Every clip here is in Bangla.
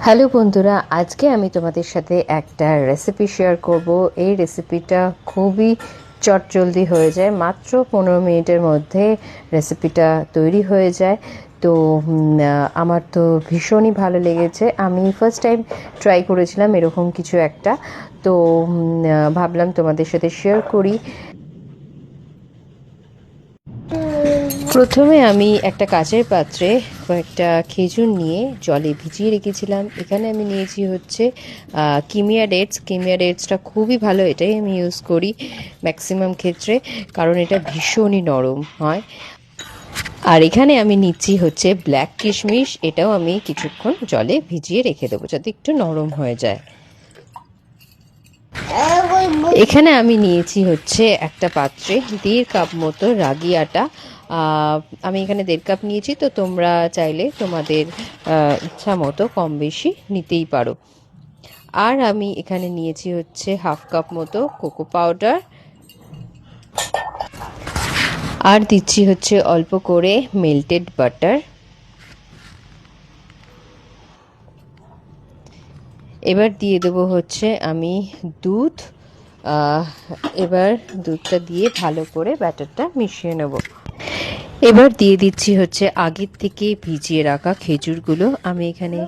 হ্যালো বন্ধুরা, আজকে আমি তোমাদের সাথে একটা রেসিপি শেয়ার করব। এই রেসিপিটা খুবই চটজলদি হয়ে যায়, মাত্র 15 মিনিটের মধ্যে রেসিপিটা তৈরি হয়ে যায়। তো আমার তো ভীষণই ভালো লেগেছে। আমি ফার্স্ট টাইম ট্রাই করেছিলাম এরকম কিছু একটা, তো ভাবলাম তোমাদের সাথে শেয়ার করি। প্রথমে আমি একটা কাচের পাত্রে কয়েকটা খেজুর নিয়ে জলে ভিজিয়ে রেখেছিলাম। এখানে আমি নিয়েছি হচ্ছে কিমিয়া ডেটস। কিমিয়া ডেটসটা খুবই ভালো, এটাই আমি ইউজ করি ম্যাক্সিমাম ক্ষেত্রে, কারণ এটা ভীষণই নরম হয়। আর এখানে আমি নিচ্ছি হচ্ছে ব্ল্যাক কিশমিশ, এটাও আমি কিছুক্ষণ জলে ভিজিয়ে রেখে দেবো যাতে একটু নরম হয়ে যায়। এখানে আমি নিয়েছি হচ্ছে একটা পাত্রে 1.5 কাপ মতো রাগি আটা। আমি এখানে 1.5 কাপ নিয়েছি, তো তোমরা চাইলে তোমাদের ইচ্ছা মতো কম বেশি নিতেই পারো। আর আমি এখানে নিয়েছি হচ্ছে 1/2 কাপ মতো কোকো পাউডার, আর দিচ্ছি হচ্ছে অল্প করে মেল্টেড বাটার। এবার দিয়ে দেবো হচ্ছে আমি দুধ। এবার দুধটা দিয়ে ভালো করে ব্যাটারটা মিশিয়ে নেব। এবার দিয়ে দিচ্ছি হচ্ছে আগের থেকে ভিজিয়ে রাখা খেজুরগুলো। আমি এখানে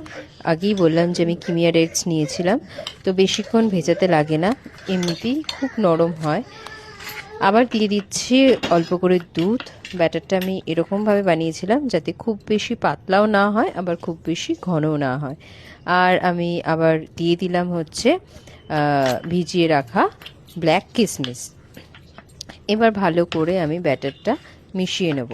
আগেই বললাম যে আমি কিমিয়া ডেটস নিয়েছিলাম, তো বেশিক্ষণ ভেজাতে লাগে না, এমনিতেই খুব নরম হয়। আবার দিয়ে দিচ্ছি অল্প করে দুধ। ব্যাটারটা আমি এরকমভাবে বানিয়েছিলাম যাতে খুব বেশি পাতলাও না হয়, আবার খুব বেশি ঘনও না হয়। আর আমি আবার দিয়ে দিলাম হচ্ছে ভিজিয়ে রাখা ব্ল্যাক কিশমিশ। এবার ভালো করে আমি ব্যাটারটা মিশিয়ে নেব।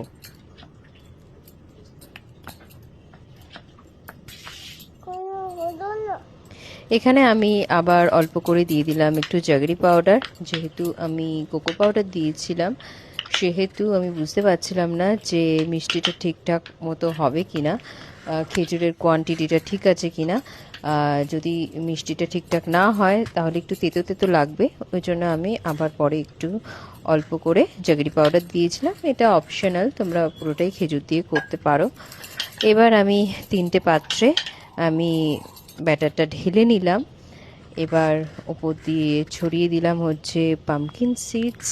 এখানে আমি আবার অল্প করে দিয়ে দিলাম একটু জাগরি পাউডার। যেহেতু আমি কোকো পাউডার দিয়েছিলাম, সেহেতু আমি বুঝতে পারছিলাম না যে মিষ্টিটা ঠিকঠাক মতো হবে কিনা, খেজুরের কোয়ান্টিটিটা ঠিক আছে কিনা। যদি মিষ্টিটা ঠিকঠাক না হয় তাহলে একটু তেতো তেতো লাগবে, ওই জন্য আমি আবার পরে একটু অল্প করে জাগরি পাউডার দিয়েছিলাম। এটা অপশনাল, তোমরা পুরোটাই খেজুর দিয়ে করতে পারো। এবার আমি 3টে পাত্রে আমি ব্যাটারটা ঢেলে নিলাম। এবার ওপর দিয়ে ছড়িয়ে দিলাম হচ্ছে পামকিন সিডস।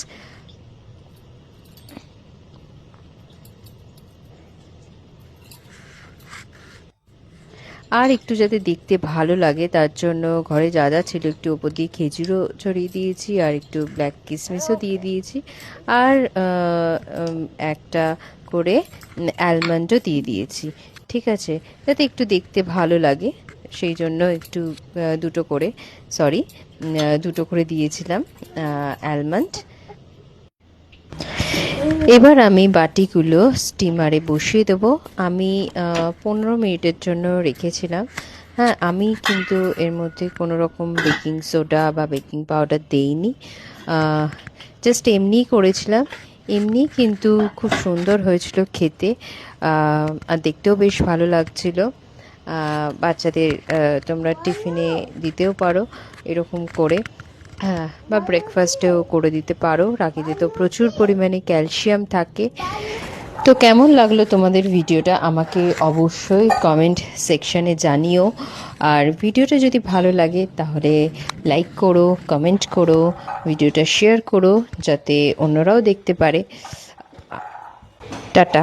আর একটু যাতে দেখতে ভালো লাগে তার জন্য ঘরে যা যা ছিল একটু ওপর দিয়ে খেজুরও ছড়িয়ে দিয়েছি, আর একটু ব্ল্যাক কিশমিশও দিয়ে দিয়েছি, আর একটা করে অ্যালমন্ডও দিয়ে দিয়েছি। ঠিক আছে, যাতে একটু দেখতে ভালো লাগে সেই জন্য একটু দুটো করে দিয়েছিলাম অ্যালমন্ড। এবার আমি বাটিগুলো স্টিমারে বসিয়ে দেবো। আমি 15 মিনিটের জন্য রেখেছিলাম। হ্যাঁ, আমি কিন্তু এর মধ্যে কোনো রকম বেকিং সোডা বা বেকিং পাউডার দেইনি, জাস্ট এমনিই করেছিলাম। এমনি কিন্তু খুব সুন্দর হয়েছিল খেতে, আর দেখতেও বেশ ভালো লাগছিল। বাচ্চাদের তোমরা টিফিনে দিতেও পারো এরকম করে, হ্যাঁ, বা ব্রেকফাস্টেও করে দিতে পারো। রাগিতে তো প্রচুর পরিমাণে ক্যালসিয়াম থাকে। তো কেমন লাগলো তোমাদের ভিডিওটা আমাকে অবশ্যই কমেন্ট সেকশানে জানিও। আর ভিডিওটা যদি ভালো লাগে তাহলে লাইক করো, কমেন্ট করো, ভিডিওটা শেয়ার করো যাতে অন্যরাও দেখতে পারে। টাটা।